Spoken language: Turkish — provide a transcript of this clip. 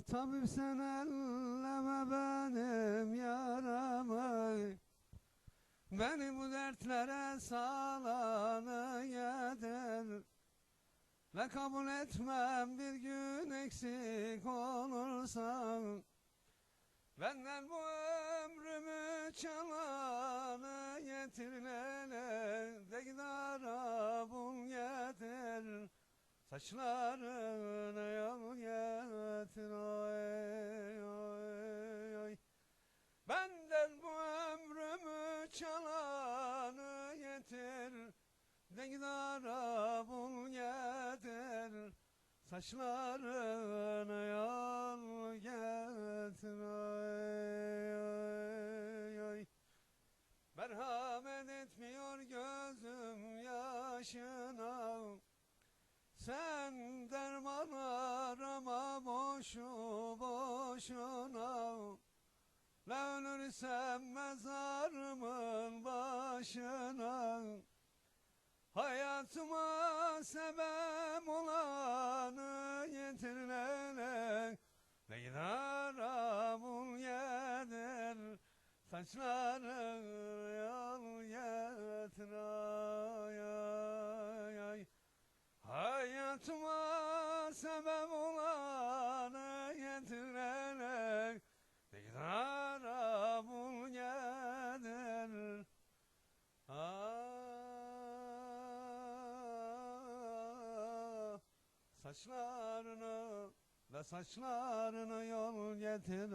Tabip sen elleme benim yaramı, beni bu dertlere salanı yeter. Ve kabul etmem bir gün eksik olursan, benden bu ömrümü çalanı getirlene, de gidara bul getir. Saçlarına yol getir, oy oy oy. Benden bu ömrümü çalanı getir, de gidara bul getir. Saçlarına yol getir, oy oy oy. Merhamet etmiyor gözüm yaşına, sen derman arama boşu boşuna. La ölürsem mezarımın başına, hayatıma sebep olanı getirlene, ne gider bul gelir. Saçlarına yol getir, ay ay ay. Hayatıma sebep olanı getirene, ne gider bul gelir. Saçlarını ve saçlarını yol getir.